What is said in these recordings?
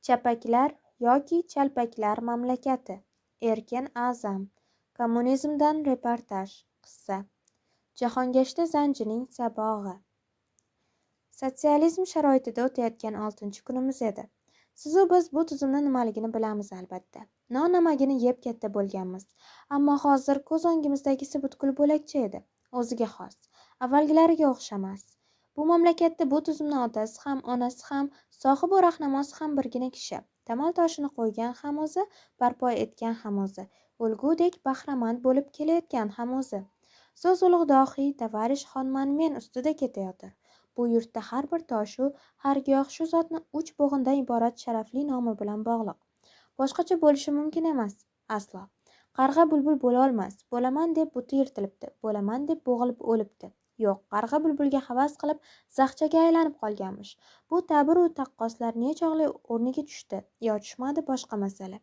Chapaklar yoki chalpaklar mamlakati. Erkin A'zam. Kommunizmdan reportaj. Qissa. Jahongashta zanjining sabog'i. Sotsializm sharoitida o'tayotgan 6-kunimiz edi. Sizu biz bu tuzumni nimaligini bilamiz albatta. Non-namagini yeb katta bo'lganmiz. Ammo hozir ko'z o'ngimizdagisi butkul bo'lakcha edi. O'ziga xos. Avvalgilariga o'xshamas. Bu mamlakatda bu tuzumni otasi ham, onasi ham, sohibi rahnamosi ham birgina kishi. Tamal toshini qo'ygan ham o'zi, barpo etgan ham o'zi. O'lgudek bahramand bo'lib kelayotgan ham o'zi. So'z ulug' dohiy Tavarish Xonmanmen ustida ketayotir. Bu yurtda har bir toshu, har giyoh shu zotni uch bo'g'indan iborat sharafli nomi bilan bog'liq. Boshqacha bo'lishi mumkin emas. Aslo. Qarg'a bulbul bo'lolmas. Bo'laman deb buti yirtilibdi. Bo'laman deb bo'g'ilib o'libdi. Yo'q, qarg'a bulbulga havas qilib zag'chaga aylanib qolganmish. Bu ta'bir-u taqqoslar nechog'li o'rniga tushdi yo tushmadi boshqa masala.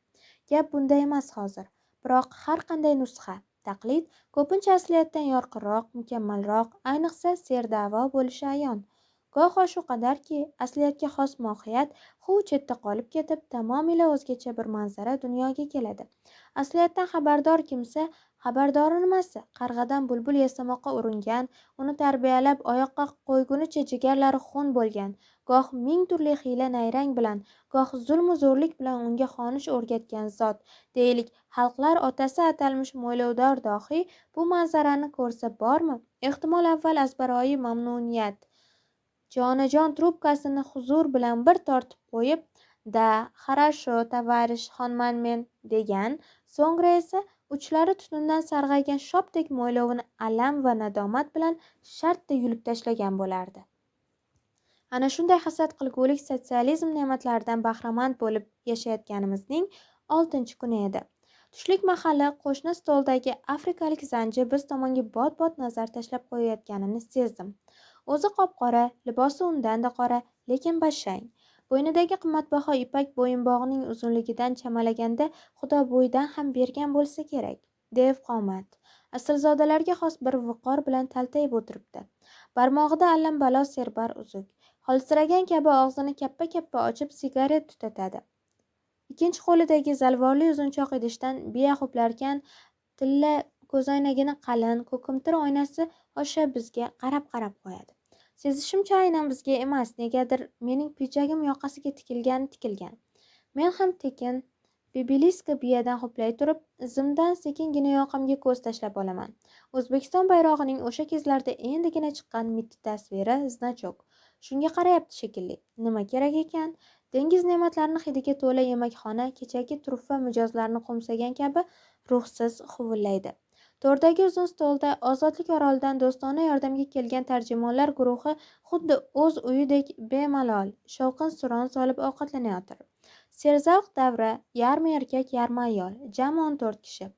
Gap bunda emas hozir. Biroq har qanday nusxa, taqlid ko'pincha asliyatdan yorqinroq, mukammalroq, ayniqsa serda'vo bo'lishi ayon. Goho shu qadarki, asliyatga xos mohiyat huv chetda qolib ketib, tamomila o'zgacha bir manzara dunyoga keladi. Asliyatdan xabardor kimsa, xabardori nimasi? Qarg'adan bulbul yasamoqqa uringan, uni tarbiyalab oyoqqa qo'ygunicha jigarlari xun bo'lgan, goh ming turli hiyla-nayrang bilan, goh zulmu zo'rlik bilan unga xonish o'rgatgan zot, deylik, xalqlar otasi atalmish mo'ylovdor dohiy bu manzarani ko'rsa bormi? Ehtimol avval azbaroyi mamnuniyat jonajon trubkasini huzur bilan bir tortib qo'yib, da, xarasho, Tavarish Xonmanmen degan, so'ngra esa uchlari tutundan sarg'aygan shopdek mo'ylovini alam va nadomat bilan shartta yulib tashlagan bo'lardi. Ana shunday hasad qilgulik sotsializm ne'matlaridan bahramand bo'lib yashayotganimizning 6-kuni edi. Tushlik mahali qo'shni stoldagi afrikalik zanji biz tomonga bot-bot nazar tashlab qo'yayotganini sezdim. O'zi qop-qora, libosi undan-da qora, lekin bashang. Bo'ynidagi qimmatbaho ipak bo'yinbog'ining uzunligidan chamalaganda Xudo bo'ydan ham bergan bo'lsa kerak. Dev qomat. Aslzodalarga xos bir viqor bilan taltayib o'tiribdi. Barmog'ida allambalo serbar uzuk. Holsiragan kabi og'zini kappa-kappa ochib sigaret tutatadi. Ikkinchi qo'lidagi zalvorli uzunchoq idishdan biya ho'plarkan tilla ko'zoynagini qalin, ko'kimtir oynasi osha bizga qarab-qarab qo'yadi. Sezishimcha aynan bizga emas, negadir mening pidjagim yoqasiga tikilgan. Men ham tekin, bibiliska biyadan ho'play turib, izimdan sekingina yoqamga ko'z tashlab olaman. O'zbekiston bayrog'ining o'sha kezlarda endigina chiqqan mitti tasviri, znachok. Shunga qarayapti shekilli. Nima kerak ekan? Dengiz ne'matlarini hidiga to'la yemakxona kechagi turfa mijozlarni qo'msagan kabi ruhsiz huvillaydi. To'rdagi uzun stolda Ozodlik orolidan do'stona yordamga kelgan tarjimonlar guruhi xuddi o'z uyidek bemalol, shovqin-suron solib ovqatlanayotir. Serzavq davra, yarmi erkak, yarmi ayol, jami 14 kishi.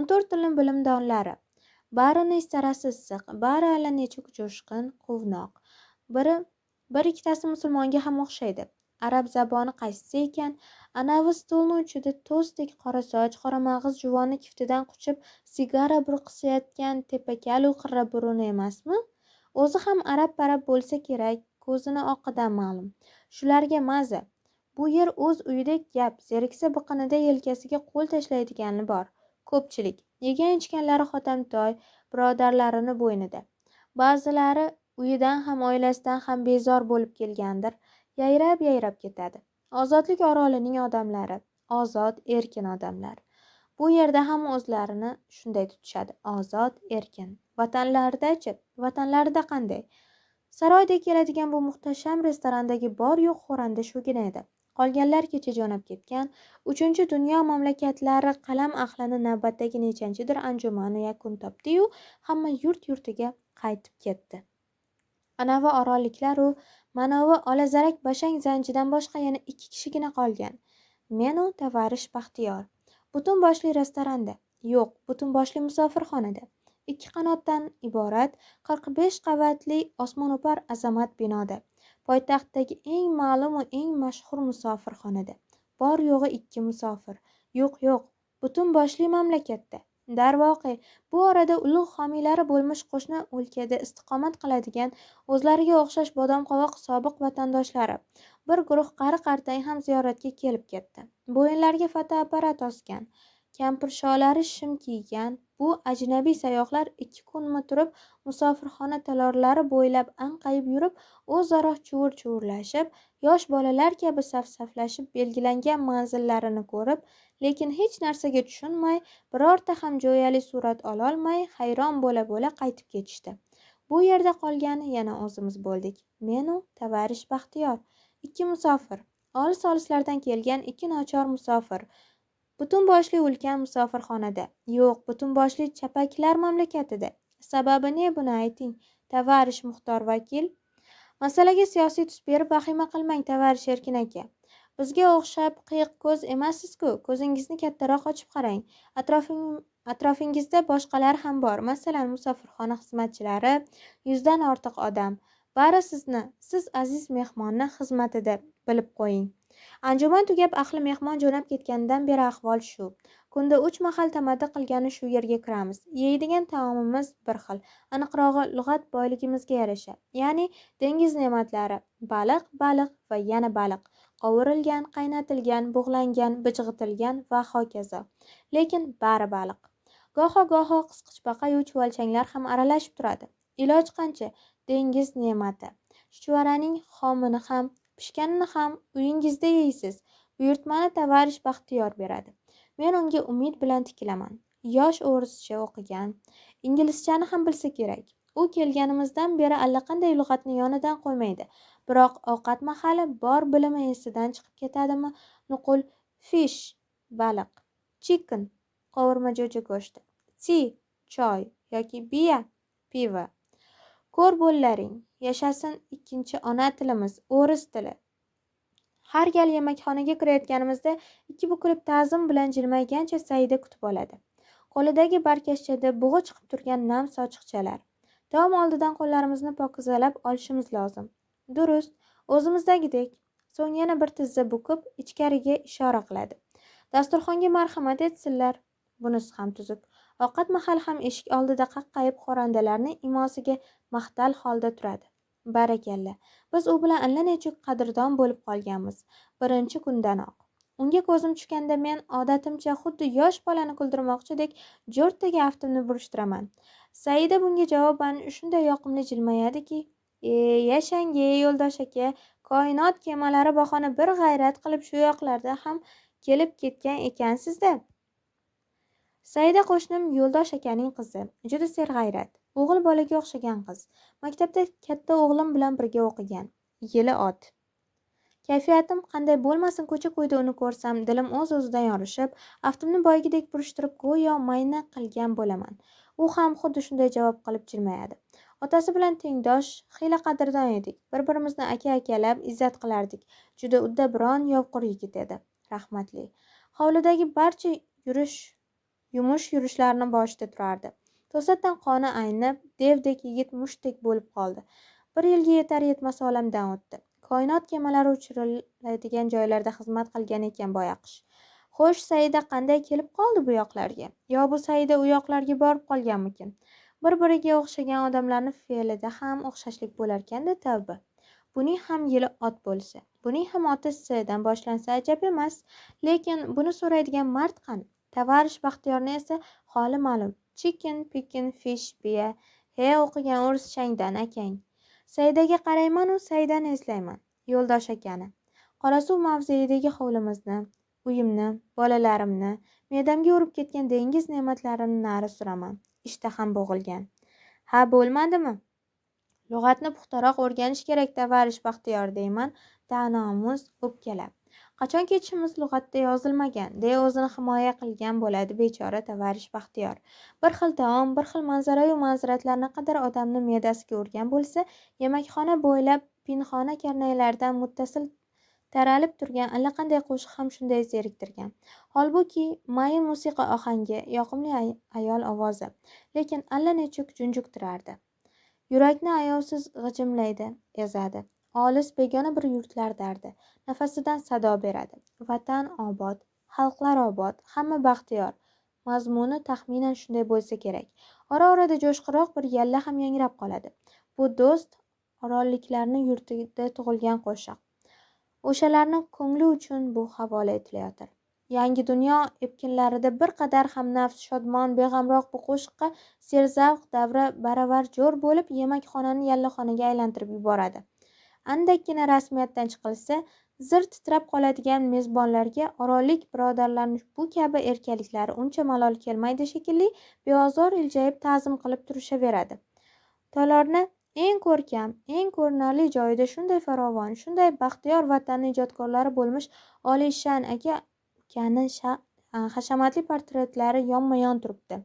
14 tilning bilimdonlari. Barini istarasi issiq, bari allanechuk jo'shqin, quvnoq. Bir ikkitasi musulmonga ham o'xshaydi. Arab zaboni qaysisi ekan? Anavi stolni uchida to'sdek qora soch, qora mag'iz juvoni kiftidan quchib sigara burqisayotgan tepakalu qirra burun emasmi? O'zi ham arab-parab bo'lsa kerak, ko'zini oqidan ma'lum. Shularga maza. Bu yer o'z uyidek gap, zeriksa biqinida yelkasiga qo'l tashlaydigani bor. Ko'pchilik, yegan-ichganlari hotamtoy, birodarlarini bo'ynida. Ba'zilari uyidan ham oilasidan ham bezor bo'lib kelgandir, yayrab ketadi. Ozodlik orolining odamlari, ozod, erkin odamlar. Bu yerda ham o'zlarini shunday tutishadi, ozod, erkin. Vatanlarida-chi? Vatanlarida qanday? Saroydek keladigan bu muhtasham restorandagi bor-yo'q xo'randa shugina edi. Qolganlar kecha jo'nab ketgan, 3-dunyo mamlakatlari qalam ahlini navbatdagi nechanchidir anjumani yakun topdi-yu, hamma yurt-yurtiga qaytib ketdi. Anavi orolliklaru manovi olazarak bashang zanjidan boshqa yana 2 kishigina qolgan. Menu Tavarish Baxtiyor. Butun boshli restoranda, yo'q, butun boshli musofirxonada. 2 qanotdan iborat 45 qavatli osmono'par azamat binoda. Poytaxtdagi eng ma'lum va eng mashhur musofirxonada. Bor yo'g'i 2 musofir. Yo'q, butun boshli mamlakatda. Darvoqe, bu orada ulug' homiylari bo'lmish qo'shni o'lkada istiqomat qiladigan o'zlariga o'xshash bodom qovoq sobiq vatandoshlari, Bir guruh qari-qartang ham ziyoratga kelib ketdi. Bo'yinlariga fotoapparat osgan, kampirsholari shim kiygan bu ajnabiy sayyohlar 2 kunmi turib musofirxona talorlari bo'ylab anqayib yurib, o'zaro chuvur-chuvurlashib, yosh bolalar kabi saf-saflashib belgilangan manzillarini ko'rib, lekin hech narsaga tushunmay, birorta ham jo'yali surat ololmay, hayron bo'la-bo'la qaytib ketishdi. Bu yerda qolgani yana o'zimiz bo'ldik. Menu Tavarish Baxtiyor. 2 musofir. Olis-olislardan kelgan 2 nochor musofir. Butun boshli ulkan musofirxonada. Yo'q, butun boshli chapaklar mamlakatida. Sababi ne buni ayting, Tavarish Muxtor vakil. Masalaga siyosiy tus berib vahima qilmang, Tavarish Erkin aka. Bizga o'xshab qiyiq ko'z emassiz-ku. Ko'zingizni kattaroq ochib qarang. Atrofingizda boshqalar ham bor. Masalan, musofirxona xizmatchilari, 100dan ortiq odam. Bari siz aziz mehmonni xizmatida bilib qo'ying. Anjuman tugab ahli mehmon jo'nab ketganidan beri ahvol shu. Kunda 3 mahal tamaddi qilgani shu yerga kiramiz. Yeydigan taomimiz bir xil. Aniqrog'i lug'at boyligimizga yarasha. Ya'ni dengiz ne'matlari: baliq, baliq va yana baliq. Qovurilgan, qaynatilgan, bug'langan, bijg'itilgan va hokazo. Lekin bari baliq. Goho qisqichbaqa yu chuvalchanglar ham aralashib turadi. Iloj qancha? Dengiz ne'mati. Chuchvaraning xomini ham, pishganini ham uyingizda yeysiz. Buyurtmani Tavarish Baxtiyor beradi. Men unga umid bilan tikilaman. Yosh o'rischa o'qigan, inglizchani ham bilsa kerak. U kelganimizdan beri allaqanday lug'atni yonidan qo'ymaydi. Biroq ovqat mahali bor bilimi esidan chiqib ketadimi? Nuqul fish baliq, chicken qovurma jo'ja go'shti, tea choy yoki biya pivo. Ko'r bo'llaring, yashasin ikkinchi ona tilimiz, o'ris tili. Har gal yemakxonaga kirayotganimizda 2 bukilib ta'zim bilan jilmaygancha Saida kutib oladi. Qo'lidagi barkashchada bug'i chiqib turgan nam sochiqchalar. Taom oldidan qo'llarimizni pokizalab olishimiz lozim. Durust, o'zimizdagidek. So'ng yana bir tizza bukib ichkariga ishora qiladi. Dasturxonga marhamat etsinlar. Bunisi ham tuzuk. Ovqat mahali ham eshik oldida qaqqayib xo'randalarni imosiga mahtal holda turadi. Barakalla. Biz u bilan allanechuk qadrdon bo'lib qolganmiz. Birinchi kundanoq. Unga ko'zim tushganda men odatimcha xuddi yosh bolani kuldirmoqchidek jo'rttaga aftimni burishtiraman. Saida bunga javoban shunday yoqimli jilmayadiki, yashang yo'ldosh aka, koinot kemalari bahona bir g'ayrat qilib shu yoqlarda ham kelib ketgan ekansizda. Saida qo'shnim yo'ldosh akaning qizi, juda serg'ayrat, o'g'il bolaga o'xshagan qiz. Maktabda katta o'g'lim bilan birga o'qigan. Yili ot. Kayfiyatim qanday bo'lmasin, ko'cha-ko'yda uni ko'rsam, dilim o'z-o'zidan yorishib, aftimni boyagidek burishtirib go'yo mayna qilgan bo'laman. U ham xuddi shunday javob qilib jilmayadi. Otasi bilan tengdosh, xiyla qadrdon edik. Bir-birimizni aka-akalab izzat qilardik. Juda uddaburon, yovqur yigit edi, rahmatli. Hovlidagi barcha yumush yurishlarni boshida turardi. To'satdan qoni aynib, devdek yigit mushtdek bo'lib qoldi. 1 yilga yetar-yetmas olamdan o'tdi. Koinot kemalari uchiriladigan joylarda xizmat qilgan ekan boyaqish. Xo'sh, Saida qanday kelib qoldi bu yoqlarga? Yo bu Saida u yoqlarga borib qolganmikin? Bir-biriga o'xshagan odamlarning fe'lida ham o'xshashlik bo'larkanda, tavba. Buning ham yili ot bo'lsa, buning ham oti S'dan boshlansa ajab emas. Lekin buni so'raydigan mard qani? Tavarish Baxtiyorni esa holi ma'lum. Chicken, picken, fish, biya. He, o'qigan o'rischangdan akang. Saidaga qarayman-u Saidani eslayman. Yo'ldosh akani. Qorasuv mavzeidagi hovlimizni, uyimni, bolalarimni, me'damga urib ketgan dengiz ne'matlarini nari suraman. Ishtaham bo'g'ilgan. Ha, bo'lmadimi? Lug'atni puxtaroq o'rganish kerak, Tavarish Baxtiyor deyman, ta'nomuz o'pkalab. Qachon ketishimiz lug'atda yozilmagan, deya o'zini himoya qilgan bo'ladi bechora Tavarish Baxtiyor. Bir xil taom, bir xil manzara-yu manziratlar naqadar odamni me'dasiga urgan bo'lsa, yemakxona bo'ylab pinhona karnaylardan muttasil taralib turgan allaqanday qo'shiq ham shunday zeriktirgan. Holbuki mayin musiqa ohangi, yoqimli ayol ovozi, lekin allanechuk junjuktirardi. Yurakni ayovsiz g'ijimlaydi, ezadi. Olis begona bir yurtlar dardi. Nafasidan sado beradi. Vatan obod, xalqlar obod, hamma baxtiyor. Mazmuni taxminan shunday bo'lsa kerak. Ora-orada jo'shqiroq bir yalla ham yangrab qoladi. Bu do'st orolliklarning yurtida tug'ilgan qo'shiq. O'shalarni ko'ngli uchun bu havola etilayotir. Yangi dunyo epkinlarida bir qadar hamnafs, shodmon, beg'amroq bu qo'shiqqa serzavq davri baravar jo'r bo'lib, yemakxonani yallaxonaga aylantirib yuboradi. Andakkina rasmiyatdan chiqilsa, zir titrab qoladigan mezbonlarga orollik birodarlarning bu kabi erkaliklari uncha malol kelmaydi shekilli, beozor iljayib ta'zim qilib turishaveradi. Tolorni eng ko'rkam, eng ko'rinarli joyida shunday farovon, shunday baxtiyor vatanni ijodkorlari bo'lmish olishon aka-ukani hashamatli portretlari yonma-yon turibdi.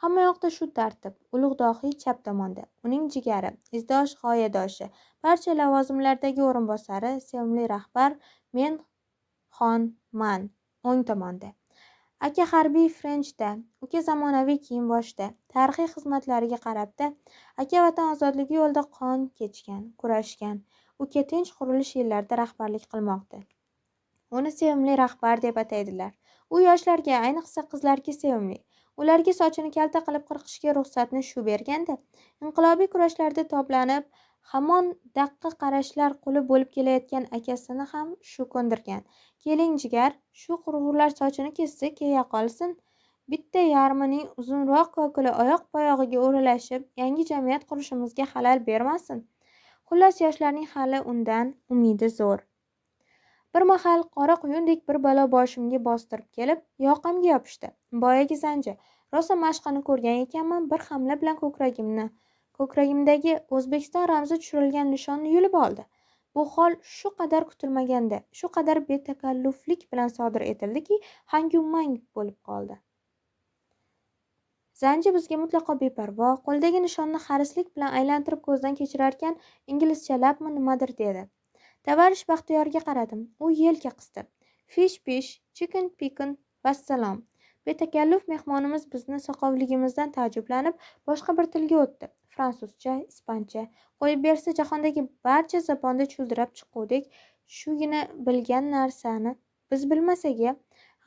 Hamma yoqda shu tartib. Ulug'dohiy chap tomonda, uning jigari, izdosh g'oyadoshi, barcha lavozimlardagi o'rinbosari, sevimli rahbar men xonman o'ng tomonda. Aka harbiy Frenchda, uka zamonaviy kiyim-boshda, tarixiy xizmatlariga qarabda, aka vatan ozodligi yo'lida qon kechgan, kurashgan, uka tinch qurilish yillarida rahbarlik qilmoqda. Uni sevimli rahbar deb ataydilar. U yoshlarga, ayniqsa qizlarga sevimli. Ularga sochini kalta qilib qirqishga ruxsatni shu berganda, inqilobiy kurashlarda toblanib, hamon daqqa qarashlar quli bo'lib kelayotgan akasini ham shu ko'ndirgan. Keling jigar, shu qurg'urlar sochini kessa keya qolsin. Bitta yarmining uzunroq kokili oyoq-poyog'iga o'ralashib, yangi jamiyat qurishimizga xalal bermasin. Xullas, yoshlarning hali undan umidi zo'r. Bir mahal qora quyundek bir balo boshimga bostirib kelib, yoqamga yopishdi. Boyagi zanji. Rosa mashqini ko'rgan ekanman, bir hamla bilan ko'kragimdagi O'zbekiston ramzi tushirilgan nishonni yulib oldi. Bu hol shu qadar kutilmaganda, shu qadar betakalluflik bilan sodir etildiki, hangu-mang bo'lib qoldi. Zanji bizga mutlaqo beparvo, qo'ldagi nishonni harislik bilan aylantirib ko'zdan kechirarkan, inglizchalabmi nimadir dedi. Tavarish Baxtiyorga qaradim. U yelka qisdi. Fish, chicken, picken, vassalom. Betakalluf mehmonimiz bizni soqovligimizdan taajjublanib, boshqa bir tilga o'tdi. Fransuzcha, ispancha, qo'yib bersa jahondagi barcha zabonda chuldirab chiquvdek, shugina bilgan narsani biz bilmasak-ya.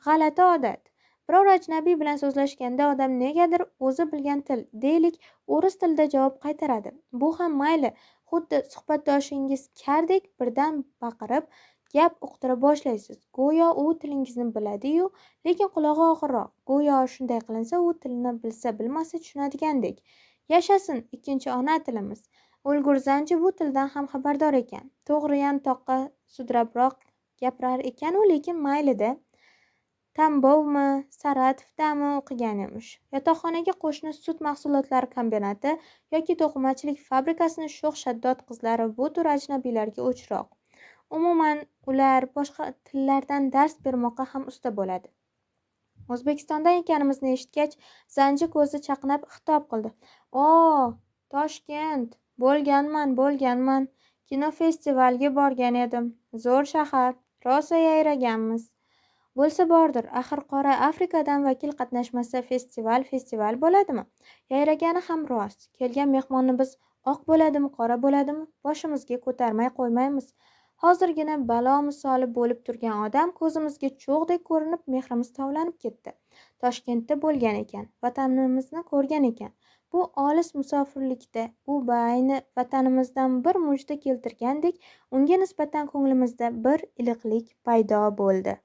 G'alati odat. Biror ajnabiy bilan so'zlashganda odam negadir o'zi bilgan til, deylik, o'ris tilida javob qaytaradi. Bu ham mayli. Xuddi suhbatdoshingiz kardek birdan baqirib, gap uqtira boshlaysiz. Go'yo u tilingizni biladi-yu, lekin qulog'i og'irroq. Go'yo shunday qilinsa, u tilni bilsa-bilmasa tushunadigandek. Yashasin ikkinchi ona tilimiz. O'lgur Zanji bu tildan ham xabardor ekan. To'g'riyam toqqa sudrabroq gapirar ekan-u, lekin mayli-da. Tambovmi, Saratovdami o'qigan emish. Yotoqxonaga qo'shni sut mahsulotlari kombinati yoki to'qimachilik fabrikasining sho'x shaddod qizlari bu tur ajnabiylarga o'chroq. Umuman, ular boshqa tillardan dars bermoqqa ham usta bo'ladi. O'zbekistondan ekanimizni eshitgach, Zanji ko'zi chaqnab xitob qildi. "O, Toshkent, bo'lganman. Kinofestivalga borgan edim. Zo'r shahar, rosa yayraganmiz." Bo'lsa bordir, axir qora Afrikadan vakil qatnashmasa festival bo'ladimi? Yayragani ham rost. Kelgan mehmonni biz oq bo'ladimi, qora bo'ladimi, boshimizga ko'tarmay qo'ymaymiz. Hozirgina balo misoli bo'lib turgan odam ko'zimizga cho'g'dek ko'rinib, mehrimiz tovlanib ketdi. Toshkentda bo'lgan ekan, vatanimizni ko'rgan ekan. Bu olis musofirlikda u bayni vatanimizdan bir mujda keltirgandek, unga nisbatan ko'nglimizda bir iliqlik paydo bo'ldi.